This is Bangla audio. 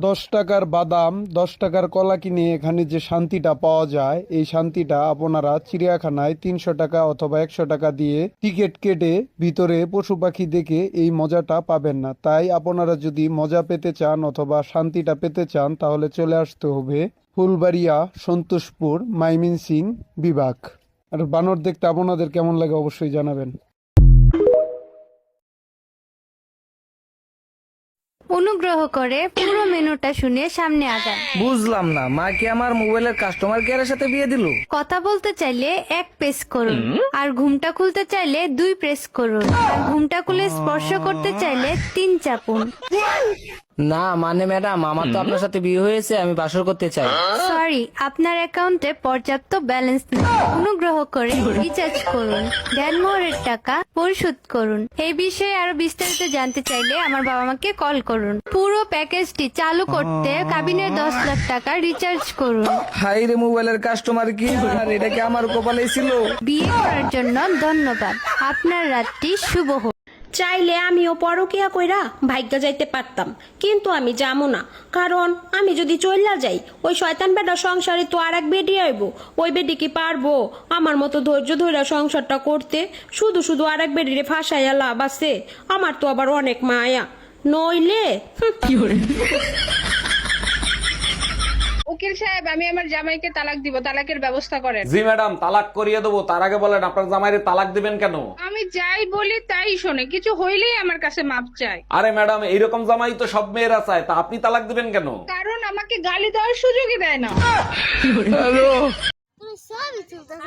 10 টাকার বাদাম 10 টাকার কলা কিনে এখানে যে শান্তিটা পাওয়া যায়, এই শান্তিটা আপনারা চিড়িয়াখানায় 300 টাকা অথবা 100 টাকা দিয়ে টিকিট কেটে ভিতরে পশু পাখি দেখে এই মজাটা পাবেন না। তাই আপনারা যদি মজা পেতে চান অথবা শান্তিটা পেতে চান তাহলে চলে আসতে হবে ফুলবাড়িয়া সন্তোষপুর মাইমিনসিং বিভাগ। আর বানর দেখতে আপনাদের কেমন লাগে অবশ্যই জানাবেন। অনুগ্রহ করে পুরো মেনুটা শুনে সামনে আগান। বুঝলাম না, মা কি আমার মোবাইলের কাস্টমার কেয়ারের সাথে বিয়ে দিল? কথা বলতে চাইলে 1 প্রেস করুন, আর ঘুমটা খুলতে চাইলে 2 প্রেস করুন, আর ঘুমটা খুলে স্পর্শ করতে চাইলে 3 চাপুন। না মানে ম্যাডাম, আমার তো আপনার সাথে বিয়ে হয়েছে, আমি বাসর করতে চাই। সরি, আপনার অ্যাকাউন্টে পর্যাপ্ত ব্যালেন্স নেই। অনুগ্রহ করে রিচার্জ করুন, দেনমোহরের টাকা পরিশোধ করুন। এই বিষয়ে আরো বিস্তারিত জানতে চাইলে আমার বাবা মাকে কল করুন। পুরো প্যাকেজটি চালু করতে কাবিনের 10 লাখ টাকা রিচার্জ করুন। হাই রে, মোবাইলের কাস্টমার কি আর এটা কি আমার কপালে ছিল? বিয়ে করার জন্য ধন্যবাদ। আপনার রাতটি শুভ হোক। চাইলে আমিও পরকিয়া কইরা ভাগ্যা যাইতে পারতাম, কিন্তু আমি যাবো না। কারণ আমি যদি চইলা যাই, ওই শয়তান বেটা সংসারে তো আর এক বেডি আইব। ওই বেডি কি পারবো আমার মতো ধৈর্য ধইরা সংসারটা করতে? শুধু শুধু আর এক বেডিরে ফাঁসাইয়া লাভ আছে? আমার তো আবার অনেক মায়া নইলে। উকিল সাহেব, আমি আমার জামাইকে তালাক দিব, তালাকের ব্যবস্থা করেন। জি ম্যাডাম, তালাক করিয়ে দেবো। তার আগে বলেন আপনার জামাইরে তালাক দিবেন কেন? আমি যাই বলি তাই শোনে, কিছু হইলেই আমার কাছে মাপ চায়। আরে ম্যাডাম, এইরকম জামাই তো সব মেয়েরা চায়, তা আপনি তালাক দিবেন কেন? কারণ আমাকে গালি দেওয়ার সুযোগই দেয় না। তুমি সবই চলতেছে